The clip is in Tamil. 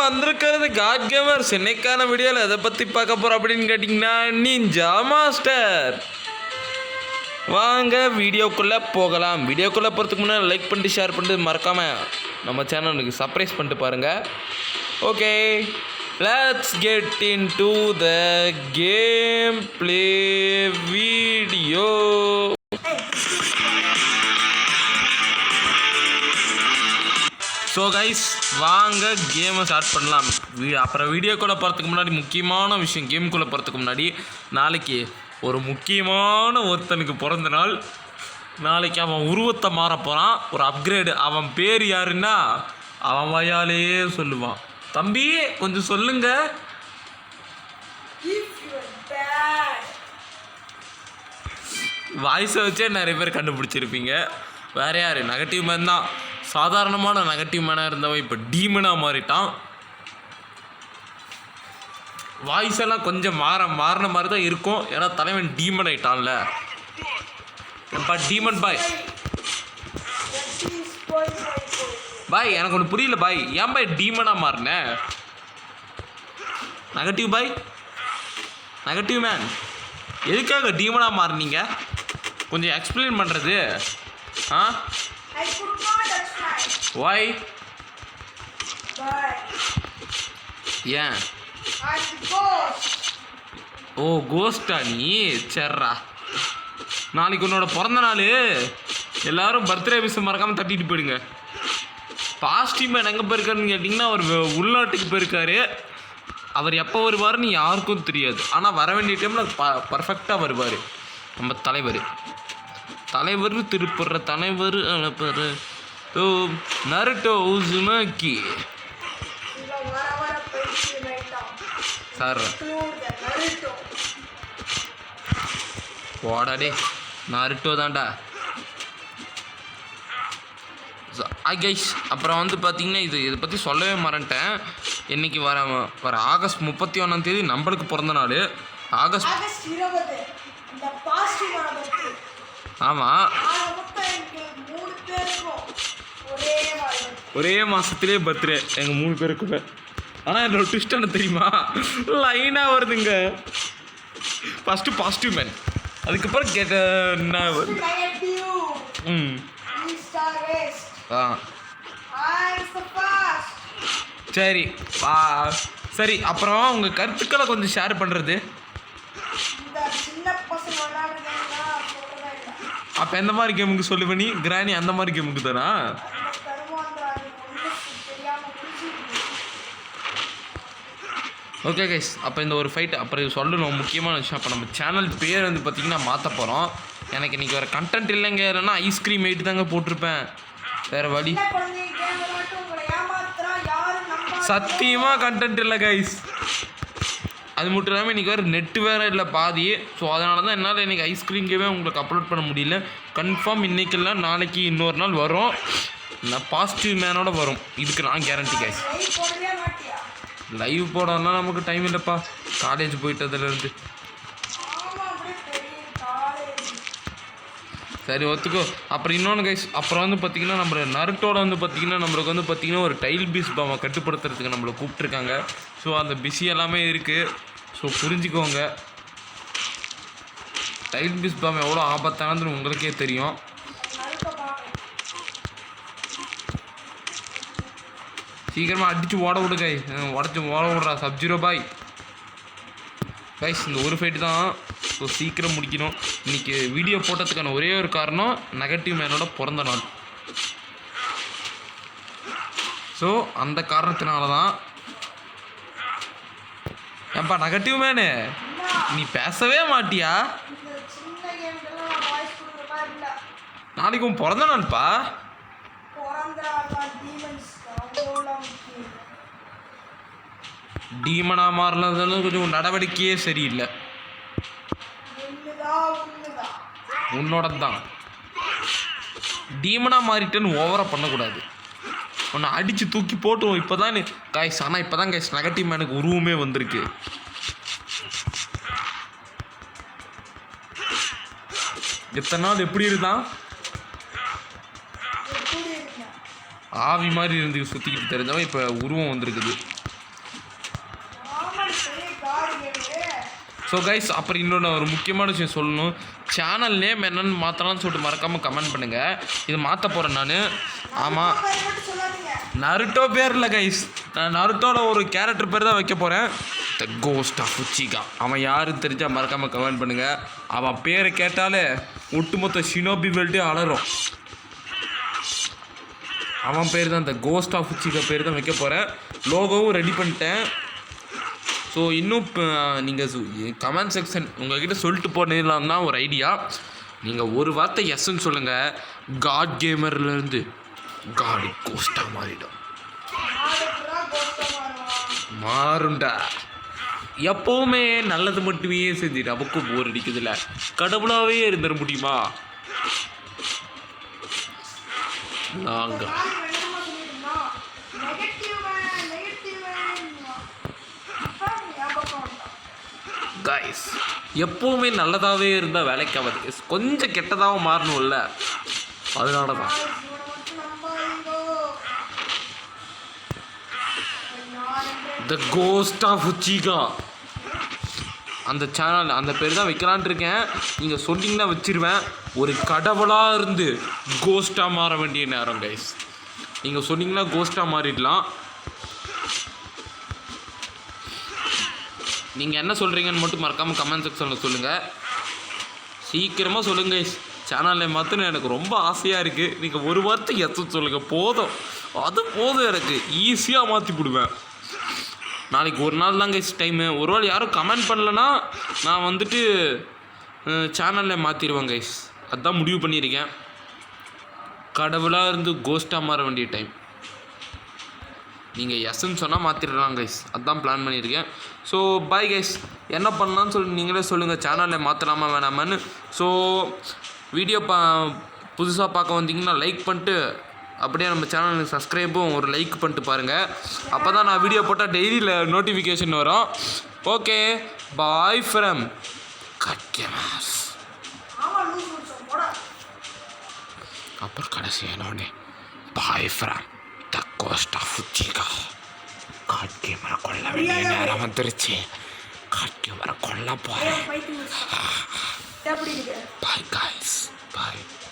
வந்திருக்கிறது காட் கேமர்ஸ். இன்னைக்கான வீடியோவில் எதை பற்றி பார்க்க போகிறோம் அப்படின்னு கேட்டிங்கன்னா, நிஞ்சா மாஸ்டர். வாங்க வீடியோக்குள்ளே போகலாம். வீடியோக்குள்ளே போகிறதுக்கு முன்னாடி லைக் பண்ணிட்டு ஷேர் பண்ணிட்டு மறக்காமல் நம்ம சேனலுக்கு சப்ஸ்கிரைப் பண்ணிட்டு பாருங்கள். Okay, let's get into the gameplay video. So guys, வாங்க கேமை ஸ்டார்ட் பண்ணலாம். அப்புறம் வீடியோக்குள்ளே போகிறதுக்கு முன்னாடி முக்கியமான விஷயம், கேமுக்குள்ளே போகிறதுக்கு முன்னாடி நாளைக்கு ஒரு முக்கியமான ஒருத்தனுக்கு பிறந்த நாள். நாளைக்கு அவன் உருவத்தை மாற போகிறான், ஒரு அப்கிரேடு. அவன் பேர் யாருன்னா அவன் வாயாலே சொல்லுவான். தம்பி கொஞ்சம் சொல்லுங்க. வாய்ஸை வச்சே நிறைய பேர் கண்டுபிடிச்சிருப்பீங்க. வேறு யார்? நெகட்டிவ் மேன் தான். சாதாரணமான நெகட்டிவ் மேனாக இருந்தவன் இப்போ டீமனாக மாறிட்டான். வாய்ஸ் எல்லாம் கொஞ்சம் மாறின மாதிரி தான் இருக்கும், ஏன்னா தலைவன் டீமன் ஆகிட்டான்ல. எப்பா டீமன் பாய் பாய், எனக்கு ஒன்று புரியல பாய், ஏன் பாய் டீமனாக மாறினேன்? நெகட்டிவ் பாய், நெகட்டிவ் மேன், எதுக்காக டீமனாக மாறினீங்க? கொஞ்சம் எக்ஸ்பிளைன் பண்ணுறது. ஆ, why? ஏன்? ஓ, கோஸ்டா நீ? சரிடா, நாளைக்கு உன்னோட பிறந்த நாள். எல்லாரும் பர்த்டே விஷ் மறக்காமல் தட்டிட்டு போயிடுங்க. பாசிட்டிவ் மேன் எங்கே போயிருக்காருன்னு கேட்டிங்கன்னா, அவர் உள்நாட்டுக்கு போயிருக்காரு. அவர் எப்போ வருவார்னு யாருக்கும் தெரியாது, ஆனால் வர வேண்டிய டைமில் பர்ஃபெக்டாக வருவார். நம்ம தலைவர் திருப்புற தலைவர் அனுப்புற நருட்டோ உசுமாக்கி சார் போடாடே, நருட்டோ தான்டா. கைஸ், அப்புறம் வந்து பார்த்தீங்கன்னா, இதை பற்றி சொல்லவே மறந்துட்டேன். இன்றைக்கி வர ஆகஸ்ட் 31 நம்மளுக்கு பிறந்த நாள். ஆகஸ்ட் 20. ஆமாம், ஒரே மாதத்துலேயே பர்த்டே எங்கள் 3 பேருக்குள்ள. ஆனால் என்னோட ட்விஸ்ட் என்ன தெரியுமா? லைனாக வருதுங்க. ஃபஸ்ட்டு பாசிட்டிவ் மேன், அதுக்கப்புறம் என்ன சரி சரி. அப்புறம் உங்கள் கருத்துக்களை கொஞ்சம் ஷேர் பண்ணுறது. அப்போ எந்த மாதிரி கேமுக்கு சொல்லுவேன் நீ? கிராணி அந்த மாதிரி கேமுக்கு தானா? ஓகே கைஸ், அப்போ இந்த ஒரு ஃபைட் அப்புறம் சொல்லணும் முக்கியமான விஷயம். அப்போ நம்ம சேனல் பேர் வந்து பார்த்திங்கன்னா மாற்ற போகிறோம். எனக்கு இன்றைக்கி வேறு கண்டென்ட் இல்லைங்க. இல்லைன்னா ஐஸ்கிரீம் வெயிட் தாங்க போட்டிருப்பேன், வேறு வழி. சத்தியமாக கண்டென்ட் இல்லை கைஸ். அது மட்டும் இல்லாமல் இன்றைக்கி வேறு நெட்டு வேறு இல்லை பாதி. ஸோ அதனால தான் என்னால் இன்றைக்கி ஐஸ்கிரீம் கேமே உங்களுக்கு அப்லோட் பண்ண முடியல. கன்ஃபார்ம் இன்றைக்கெல்லாம் நாளைக்கு இன்னொரு நாள் வரும். நான் பாசிட்டிவ் மேனோட வரும், இதுக்கு நான் கேரண்டி கைஸ். லைவ் போடலாம் நமக்கு டைம் இல்லைப்பா, காலேஜ் போயிட்டதுலேருந்து. சரி ஒத்துக்கோ. அப்புறம் இன்னொன்று கைஸ், அப்புறம் வந்து பார்த்திங்கன்னா நம்ம நருட்டோட வந்து பார்த்திங்கன்னா நம்மளுக்கு வந்து பார்த்திங்கன்னா ஒரு டைல் பீஸ் பாமை கட்டுப்படுத்துறதுக்கு நம்மளை கூப்பிட்ருக்காங்க. ஸோ அந்த பிஸி எல்லாமே இருக்குது. ஸோ புரிஞ்சுக்கோங்க, டைல் பீஸ் பாம் எவ்வளோ ஆபத்தானதுன்னு உங்களுக்கே தெரியும். சீக்கிரமாக அடித்து ஓட விடு கைஸ், ஓட விடுறா சப்ஜீரோ பாய். கைஸ், இந்த ஒரு ஃபைட்டு தான். ஸோ சீக்கிரம் முடிக்கணும். இன்றைக்கி வீடியோ போட்டதுக்கான ஒரே ஒரு காரணம் நெகட்டிவ் மேனோட பிறந்த நாள். ஸோ அந்த காரணத்தினால தான். ஏன்பா நெகட்டிவ் மேனு, நீ பேசவே மாட்டியா? நாளைக்கு உன் பிறந்த நாள்ப்பா. டீமனாக மாறினதுன்னு கொஞ்சம் நடவடிக்கையே சரியில்லை. உன்னோட தான் டீமனாக மாறிட்டேன்னு ஓவராக பண்ணக்கூடாது. உன்னை அடித்து தூக்கி போட்டுவோம். இப்போ தான் கைஸ், ஆனால் இப்போ தான் கைஸ் நெகட்டிவ் மேனுக்கு உருவமே வந்திருக்கு. எத்தனை நாள் எப்படி இருந்தான்? ஆவி மாதிரி இருந்து சுற்றிக்கிட்டு தெரிஞ்சவன் இப்போ உருவம் வந்திருக்குது. ஸோ கைஸ், அப்புறம் இன்னொன்று ஒரு முக்கியமான விஷயம் சொல்லணும். சேனல் நேம் என்னென்னு மாற்றலாம்னு சொல்லிட்டு மறக்காமல் கமெண்ட் பண்ணுங்கள். இது மாற்ற போகிறேன் நான். ஆமாம், நருட்டோ பேர் இல்லை கைஸ், நான் நருட்டோவில் ஒரு கேரக்டர் பேர் தான் வைக்க போகிறேன். த கோஸ்ட் ஆஃப் உச்சிகா. அவன் யாருன்னு தெரிஞ்சால் மறக்காமல் கமெண்ட் பண்ணுங்கள். அவன் பேரை கேட்டாலே ஒட்டுமொத்த ஷினோபி பெல்ட்டே அலறும். அவன் பேர் தான், த கோஸ்ட் ஆஃப் உச்சிகா பேர் தான் வைக்க போகிறேன். லோகோவும் ரெடி பண்ணிட்டேன். ஸோ இன்னும் நீங்கள் கமெண்ட் செக்ஷன் உங்கள்கிட்ட சொல்லிட்டு போனீங்களாம் தான் ஒரு ஐடியா. நீங்கள் ஒரு வார்த்தை எஸ்ன்னு சொல்லுங்கள், காட் கேமர்லேருந்து காடு கோஸ்ட்டாக மாறிடும். மாறுண்டா. எப்போவுமே நல்லது மட்டுமே செஞ்சு நமக்கும் போர் அடிக்குதுல்ல, கடவுளாகவே இருந்துட முடியுமா? நாங்கள் கைஸ் எப்போவுமே நல்லதாகவே இருந்தால் வேலைக்கு ஆகாது, கொஞ்சம் கெட்டதாகவும் மாறணும்ல, அதனால தான். த கோஸ்ட் ஆஃப் உச்சிகா அந்த சேனல், அந்த பேர் தான் வைக்கலான்ட்டு இருக்கேன். நீங்கள் சொன்னீங்கன்னா வச்சிருவேன். ஒரு கடவுளாக இருந்து கோஸ்ட்டாக மாற வேண்டிய நேரம் கைஸ். நீங்கள் சொன்னீங்கன்னா கோஸ்ட்டாக மாறிடலாம். நீங்கள் என்ன சொல்கிறீங்கன்னு மட்டும் மறக்காமல் கமெண்ட் செக்ஷனில் சொல்லுங்கள். சீக்கிரமாக சொல்லுங்கள் கைஸ். சேனலில் மாற்றின எனக்கு ரொம்ப ஆசையாக இருக்குது. நீங்கள் ஒரு வார்த்தை எத்த சொல்லுங்கள், போதும், அது போதும், எனக்கு ஈஸியாக மாற்றி விடுவேன். நாளைக்கு ஒரு நாள் தான் கைஸ் டைமு. ஒரு வேளை யாரும் கமெண்ட் பண்ணலன்னா நான் வந்துட்டு சேனலில் மாற்றிடுவேன் கைஸ். அதுதான் முடிவு பண்ணியிருக்கேன். கடவுளாக இருந்து கோஸ்ட்டாக மாற வேண்டிய டைம். நீங்கள் எஸ்ன்னு சொன்னால் மாற்றிடலாம் கைஸ், அதுதான் பிளான் பண்ணியிருக்கேன். So bye guys. என்ன பண்ணலான்னு சொல்லி நீங்களே சொல்லுங்கள், சேனலில் மாற்றலாமா வேணாமான்னு. ஸோ வீடியோ புதுசாக பார்க்க வந்தீங்கன்னா லைக் பண்ணிட்டு அப்படியே நம்ம சேனலுக்கு சப்ஸ்கிரைபும் ஒரு லைக் பண்ணிட்டு பாருங்கள். அப்போ தான் நான் வீடியோ போட்டால் டெய்லியில் நோட்டிஃபிகேஷன் வரும். ஓகே, பாய் ஃப்ரம் கட்கமாஸ். அப்புறம் கடைசி என்னோடனே boy from the ghost of Uchiha. கட்கமரை கொல்ல வேண்டிய நேரம் வந்துருச்சு. கட்கமரை கொல்ல போகிறேன். பாய் காய்ஸ், பாய்.